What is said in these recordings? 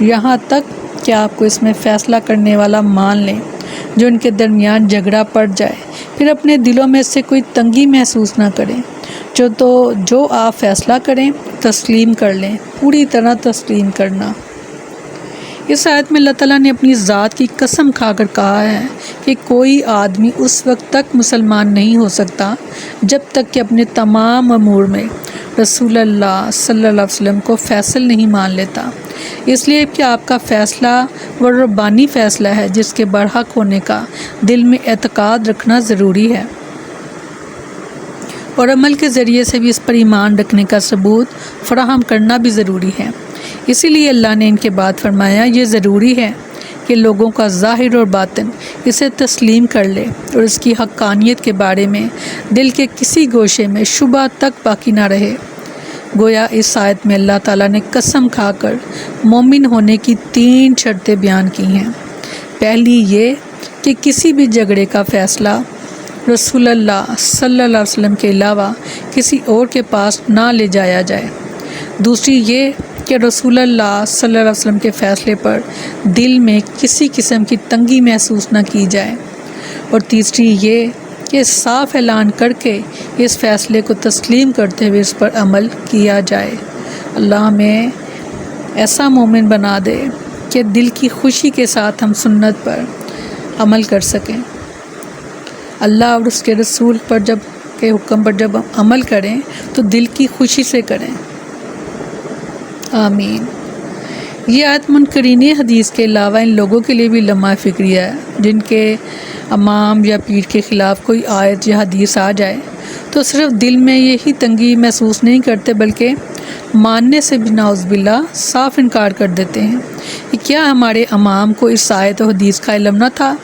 یہاں تک کہ آپ کو اس میں فیصلہ کرنے والا مان لیں جو ان کے درمیان جھگڑا پڑ جائے، پھر اپنے دلوں میں سے کوئی تنگی محسوس نہ کریں۔ جو آپ فیصلہ کریں تسلیم کر لیں، پوری طرح تسلیم کرنا۔ اس آیت میں اللہ تعالیٰ نے اپنی ذات کی قسم کھا کر کہا ہے کہ کوئی آدمی اس وقت تک مسلمان نہیں ہو سکتا جب تک کہ اپنے تمام امور میں رسول اللہ صلی اللہ علیہ وسلم کو فیصل نہیں مان لیتا، اس لیے کہ آپ کا فیصلہ وہ ربانی فیصلہ ہے جس کے برحق ہونے کا دل میں اعتقاد رکھنا ضروری ہے، اور عمل کے ذریعے سے بھی اس پر ایمان رکھنے کا ثبوت فراہم کرنا بھی ضروری ہے۔ اسی لیے اللہ نے ان کے بعد فرمایا یہ ضروری ہے کہ لوگوں کا ظاہر اور باطن اسے تسلیم کر لے اور اس کی حقانیت کے بارے میں دل کے کسی گوشے میں شبہ تک باقی نہ رہے۔ گویا اس آیت میں اللہ تعالیٰ نے قسم کھا کر مومن ہونے کی 3 شرطیں بیان کی ہیں۔ پہلی یہ کہ کسی بھی جھگڑے کا فیصلہ رسول اللہ صلی اللہ علیہ وسلم کے علاوہ کسی اور کے پاس نہ لے جایا جائے۔ دوسری یہ کہ رسول اللہ صلی اللہ علیہ وسلم کے فیصلے پر دل میں کسی قسم کی تنگی محسوس نہ کی جائے، اور تیسری یہ کہ صاف اعلان کر کے اس فیصلے کو تسلیم کرتے ہوئے اس پر عمل کیا جائے۔ اللہ ہمیں ایسا مومن بنا دے کہ دل کی خوشی کے ساتھ ہم سنت پر عمل کر سکیں، اللہ اور اس کے رسول پر کے حکم پر جب ہم عمل کریں تو دل کی خوشی سے کریں۔ آمین۔ یہ آیت منکرین حدیث کے علاوہ ان لوگوں کے لیے بھی لمحہ فکریہ ہے جن کے امام یا پیر کے خلاف کوئی آیت یا حدیث آ جائے تو صرف دل میں یہی تنگی محسوس نہیں کرتے بلکہ ماننے سے بھی نعوذ باللہ صاف انکار کر دیتے ہیں کہ کیا ہمارے امام کو اس آیت و حدیث کا علم نہ تھا،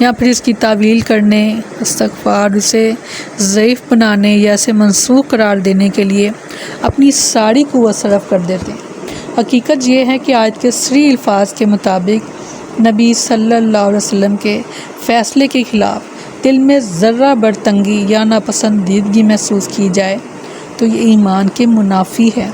یا پھر اس کی تعویل کرنے، استغفار، اسے ضعیف بنانے یا اسے منسوخ قرار دینے کے لیے اپنی ساری قوت صرف کر دیتے ہیں۔ حقیقت یہ ہے کہ آیت کے صریح الفاظ کے مطابق نبی صلی اللہ علیہ وسلم کے فیصلے کے خلاف دل میں ذرہ بر تنگی یا ناپسندیدگی محسوس کی جائے تو یہ ایمان کے منافی ہے۔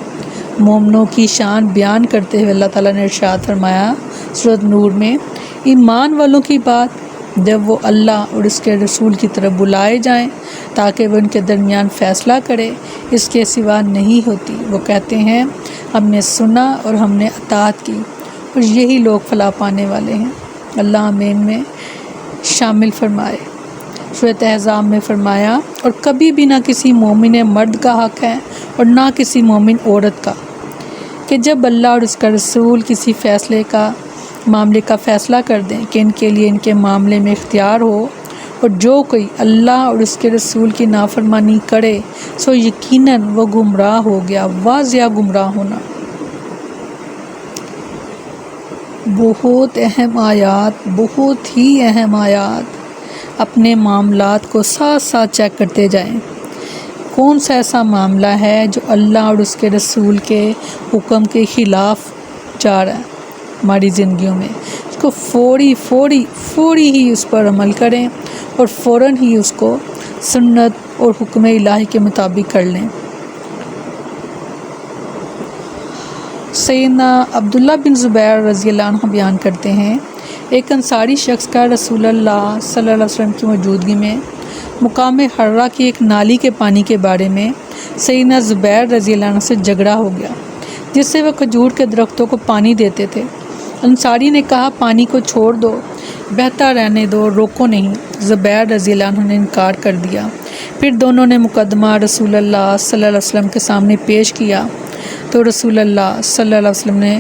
مومنوں کی شان بیان کرتے ہوئے اللہ تعالیٰ نے ارشاد فرمایا سورۃ نور میں، ایمان والوں کی بات جب وہ اللہ اور اس کے رسول کی طرف بلائے جائیں تاکہ وہ ان کے درمیان فیصلہ کرے، اس کے سوا نہیں ہوتی۔ وہ کہتے ہیں ہم نے سنا اور ہم نے اطاعت کی، اور یہی لوگ فلاح پانے والے ہیں۔ اللہ ہمیں ان میں شامل فرمائے۔ سورۃ احزاب میں فرمایا، اور کبھی بھی نہ کسی مومن مرد کا حق ہے اور نہ کسی مومن عورت کا کہ جب اللہ اور اس کا رسول کسی معاملے کا فیصلہ کر دیں کہ ان کے لیے ان کے معاملے میں اختیار ہو، اور جو کوئی اللہ اور اس کے رسول کی نافرمانی کرے سو یقیناً وہ گمراہ ہو گیا، واضح گمراہ ہونا۔ بہت اہم آیات، بہت ہی اہم آیات۔ اپنے معاملات کو ساتھ ساتھ چیک کرتے جائیں، کون سا ایسا معاملہ ہے جو اللہ اور اس کے رسول کے حکم کے خلاف جا رہا ہے ہماری زندگیوں میں، اس کو فوری ہی اس پر عمل کریں اور فوراً ہی اس کو سنت اور حکم الہی کے مطابق کر لیں۔ سیدنا عبداللہ بن زبیر رضی اللہ عنہ بیان کرتے ہیں، ایک انصاری شخص کا رسول اللہ صلی اللہ علیہ وسلم کی موجودگی میں مقام حرہ کی ایک نالی کے پانی کے بارے میں سیدنا زبیر رضی اللہ عنہ سے جھگڑا ہو گیا، جس سے وہ کھجور کے درختوں کو پانی دیتے تھے۔ انصاری نے کہا پانی کو چھوڑ دو، بہتا رہنے دو، روکو نہیں۔ زبیر رضی اللہ عنہ نے انکار کر دیا۔ پھر دونوں نے مقدمہ رسول اللہ صلی اللہ علیہ وسلم کے سامنے پیش کیا تو رسول اللہ صلی اللہ علیہ وسلم نے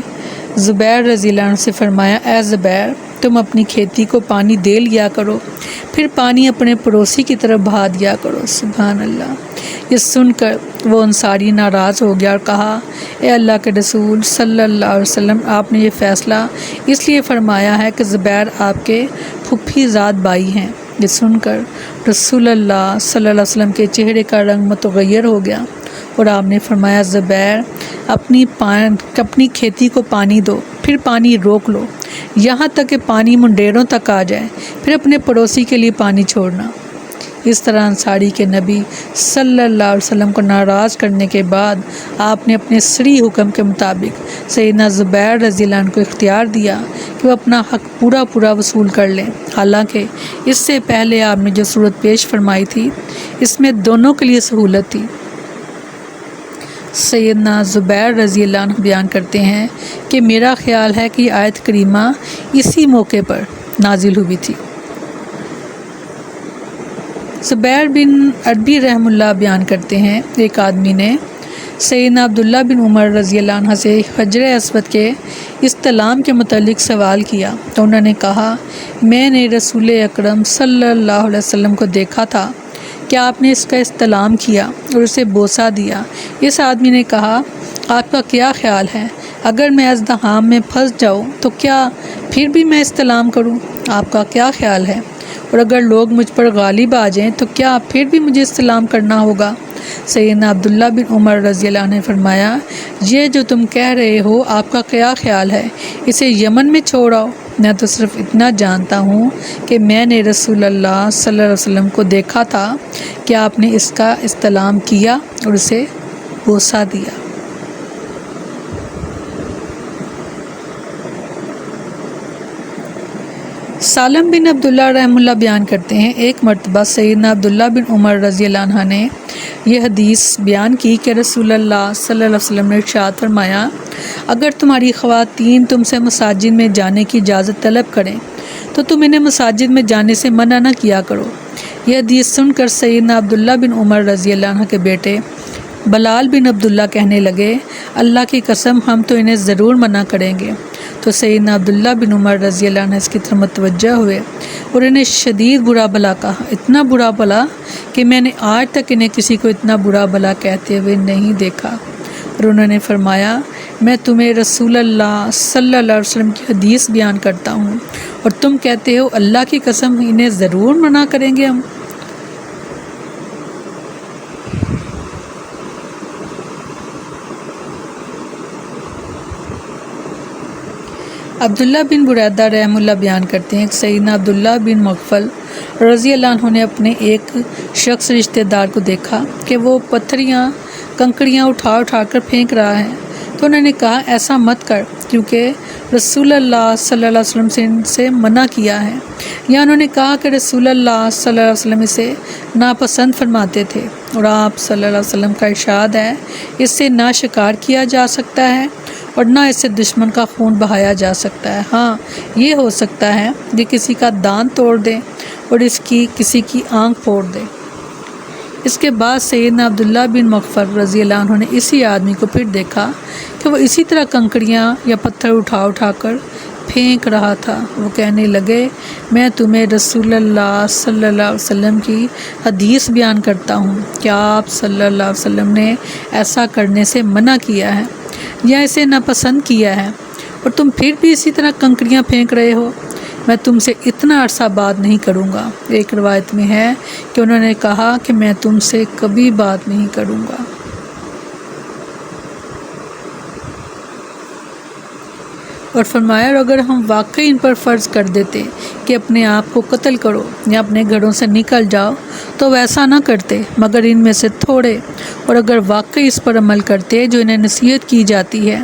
زبیر رضی اللہ عنہ سے فرمایا، اے زبیر، تم اپنی کھیتی کو پانی دے لیا کرو، پھر پانی اپنے پڑوسی کی طرف بہا دیا کرو۔ سبحان اللہ۔ یہ سن کر وہ انصاری ناراض ہو گیا اور کہا، اے اللہ کے رسول صلی اللہ علیہ وسلم، آپ نے یہ فیصلہ اس لیے فرمایا ہے کہ زبیر آپ کے پھوپھی زاد بھائی ہیں۔ یہ سن کر رسول اللہ صلی اللہ علیہ وسلم کے چہرے کا رنگ متغیر ہو گیا اور آپ نے فرمایا، زبیر، اپنی کھیتی کو پانی دو، پھر پانی روک لو یہاں تک کہ پانی منڈیروں تک آ جائے، پھر اپنے پڑوسی کے لیے پانی چھوڑنا۔ اس طرح انصاری کے نبی صلی اللہ علیہ وسلم کو ناراض کرنے کے بعد آپ نے اپنے صریح حکم کے مطابق سیدنا زبیر رضی اللہ عنہ کو اختیار دیا کہ وہ اپنا حق پورا وصول کر لیں۔ حالانکہ اس سے پہلے آپ نے جو صورت پیش فرمائی تھی اس میں دونوں کے لیے سہولت تھی۔ سیدنا زبیر رضی اللہ عنہ بیان کرتے ہیں کہ میرا خیال ہے کہ یہ آیت کریمہ اسی موقع پر نازل ہوئی تھی۔ زبیر بن عربی رحم اللہ بیان کرتے ہیں ایک آدمی نے سیدنا عبداللہ بن عمر رضی اللہ عنہ سے حجر اسود کے استلام کے متعلق سوال کیا تو انہوں نے کہا میں نے رسول اکرم صلی اللہ علیہ وسلم کو دیکھا تھا کہ آپ نے اس کا استلام کیا اور اسے بوسہ دیا۔ اس آدمی نے کہا آپ کا کیا خیال ہے، اگر میں ازدحام میں پھنس جاؤں تو کیا پھر بھی میں استلام کروں؟ آپ کا کیا خیال ہے؟ اور اگر لوگ مجھ پر غالب آ جائیں تو کیا پھر بھی مجھے استلام کرنا ہوگا؟ سیدنا عبداللہ بن عمر رضی اللہ عنہ نے فرمایا یہ جو تم کہہ رہے ہو آپ کا کیا خیال ہے، اسے یمن میں چھوڑ آؤ۔ میں تو صرف اتنا جانتا ہوں کہ میں نے رسول اللہ صلی اللہ علیہ وسلم کو دیکھا تھا کہ آپ نے اس کا استلام کیا اور اسے بوسہ دیا۔ سالم بن عبداللہ رحمہ اللہ بیان کرتے ہیں ایک مرتبہ سیدنا عبداللہ بن عمر رضی اللہ عنہ نے یہ حدیث بیان کی کہ رسول اللہ صلی اللہ علیہ وسلم نے ارشاد فرمایا اگر تمہاری خواتین تم سے مساجد میں جانے کی اجازت طلب کریں تو تم انہیں مساجد میں جانے سے منع نہ کیا کرو۔ یہ حدیث سن کر سیدنا عبداللہ بن عمر رضی اللہ عنہ کے بیٹے بلال بن عبداللہ کہنے لگے اللہ کی قسم ہم تو انہیں ضرور منع کریں گے۔ تو سیدنا عبداللہ بن عمر رضی اللہ عنہ اس کی طرف متوجہ ہوئے اور انہیں شدید برا بلا کہا، اتنا برا بلا کہ میں نے آج تک انہیں کسی کو اتنا برا بلا کہتے ہوئے نہیں دیکھا۔ اور انہوں نے فرمایا میں تمہیں رسول اللہ صلی اللہ علیہ وسلم کی حدیث بیان کرتا ہوں اور تم کہتے ہو اللہ کی قسم انہیں ضرور منع کریں گے ہم۔ عبداللہ بن بریدہ رحمہ اللہ بیان کرتے ہیں کہ سیدنا عبداللہ بن مغفل رضی اللہ عنہ نے اپنے ایک شخص رشتہ دار کو دیکھا کہ وہ پتھریاں کنکریاں اٹھا کر پھینک رہا ہے تو انہوں نے کہا ایسا مت کر کیونکہ رسول اللہ صلی اللہ علیہ وسلم سے منع کیا ہے، یا انہوں نے کہا کہ رسول اللہ صلی اللہ علیہ وسلم اسے ناپسند فرماتے تھے اور آپ صلی اللہ علیہ وسلم کا ارشاد ہے اس سے نہ شکار کیا جا سکتا ہے اور نہ اس سے دشمن کا خون بہایا جا سکتا ہے، ہاں یہ ہو سکتا ہے کہ کسی کا دانت توڑ دے اور کسی کی آنکھ پھوڑ دے۔ اس کے بعد سیدنا عبداللہ بن مغفر رضی اللہ عنہ نے اسی آدمی کو پھر دیکھا کہ وہ اسی طرح کنکریاں یا پتھر اٹھا کر پھینک رہا تھا۔ وہ کہنے لگے میں تمہیں رسول اللہ صلی اللہ علیہ وسلم کی حدیث بیان کرتا ہوں کہ آپ صلی اللہ علیہ وسلم نے ایسا کرنے سے منع کیا ہے یا اسے ناپسند کیا ہے اور تم پھر بھی اسی طرح کنکریاں پھینک رہے ہو، میں تم سے اتنا عرصہ بات نہیں کروں گا۔ ایک روایت میں ہے کہ انہوں نے کہا کہ میں تم سے کبھی بات نہیں کروں گا۔ اور فرمایا اور اگر ہم واقعی ان پر فرض کر دیتے کہ اپنے آپ کو قتل کرو یا اپنے گھروں سے نکل جاؤ تو ویسا نہ کرتے مگر ان میں سے تھوڑے، اور اگر واقعی اس پر عمل کرتے جو انہیں نصیحت کی جاتی ہے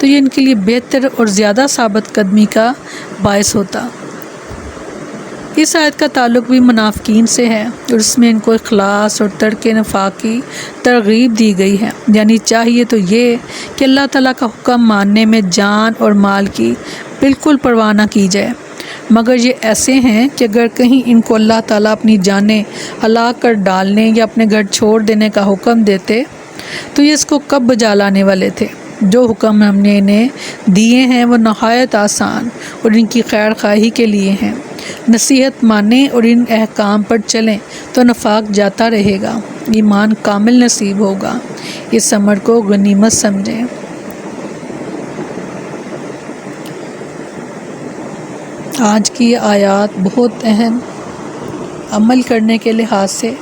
تو یہ ان کے لیے بہتر اور زیادہ ثابت قدمی کا باعث ہوتا۔ اس آیت کا تعلق بھی منافقین سے ہے اور اس میں ان کو اخلاص اور ترک نفاق کی ترغیب دی گئی ہے، یعنی چاہیے تو یہ کہ اللہ تعالیٰ کا حکم ماننے میں جان اور مال کی بالکل پرواہ نہ کی جائے، مگر یہ ایسے ہیں کہ اگر کہیں ان کو اللہ تعالیٰ اپنی جانیں ہلاک کر ڈالنے یا اپنے گھر چھوڑ دینے کا حکم دیتے تو یہ اس کو کب بجا لانے والے تھے۔ جو حکم ہم نے انہیں دیے ہیں وہ نہایت آسان اور ان کی خیر خواہی کے لیے ہیں، نصیحت مانیں اور ان احکام پر چلیں تو نفاق جاتا رہے گا، ایمان کامل نصیب ہوگا۔ اس امر کو غنیمت سمجھیں۔ آج کی آیات بہت اہم، عمل کرنے کے لحاظ سے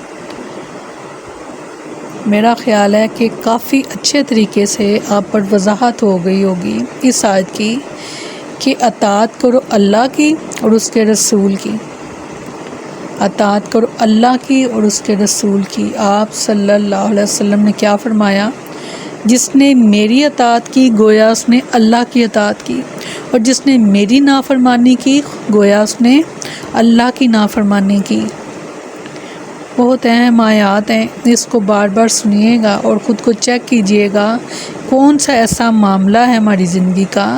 میرا خیال ہے کہ کافی اچھے طریقے سے آپ پر وضاحت ہو گئی ہوگی اس آیت کی کہ اطاعت کرو اللہ کی اور اس کے رسول کی۔ اطاعت کرو اللہ کی اور اس کے رسول کی۔ آپ صلی اللہ علیہ وسلم نے کیا فرمایا؟ جس نے میری اطاعت کی گویا اس نے اللہ کی اطاعت کی، اور جس نے میری نافرمانی کی گویا اس نے اللہ کی نافرمانی کی۔ بہت اہم آیات ہیں، اس کو بار بار سنیے گا اور خود کو چیک کیجئے گا کون سا ایسا معاملہ ہے ہماری زندگی کا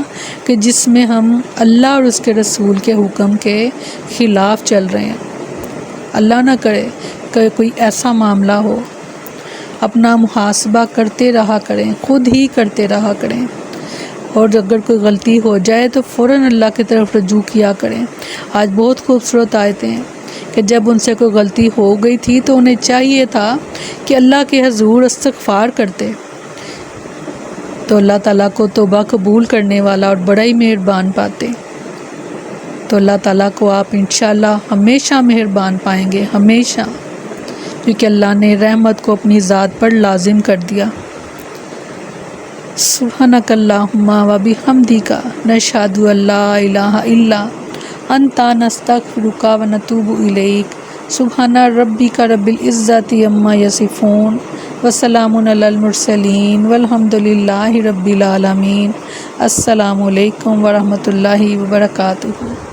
کہ جس میں ہم اللہ اور اس کے رسول کے حکم کے خلاف چل رہے ہیں۔ اللہ نہ کرے کہ کوئی ایسا معاملہ ہو۔ اپنا محاسبہ کرتے رہا کریں، خود ہی کرتے رہا کریں، اور اگر کوئی غلطی ہو جائے تو فوراً اللہ کی طرف رجوع کیا کریں۔ آج بہت خوبصورت آیتیں ہیں کہ جب ان سے کوئی غلطی ہو گئی تھی تو انہیں چاہیے تھا کہ اللہ کے حضور استغفار کرتے، تو اللہ تعالیٰ کو توبہ قبول کرنے والا اور بڑا ہی مہربان پاتے۔ تو اللہ تعالیٰ کو آپ انشاءاللہ ہمیشہ مہربان پائیں گے، ہمیشہ، کیونکہ اللہ نے رحمت کو اپنی ذات پر لازم کر دیا۔ سبحانک اللہم و بحمدک نشہد ان لا الہ الا انت نستغفرک و نتوب الیک۔ سبحان ربک رب العزت عما یصفون وسلام علی المرسلین والحمد للہ رب العالمین۔ السلام علیکم ورحمۃ اللہ وبرکاتہ۔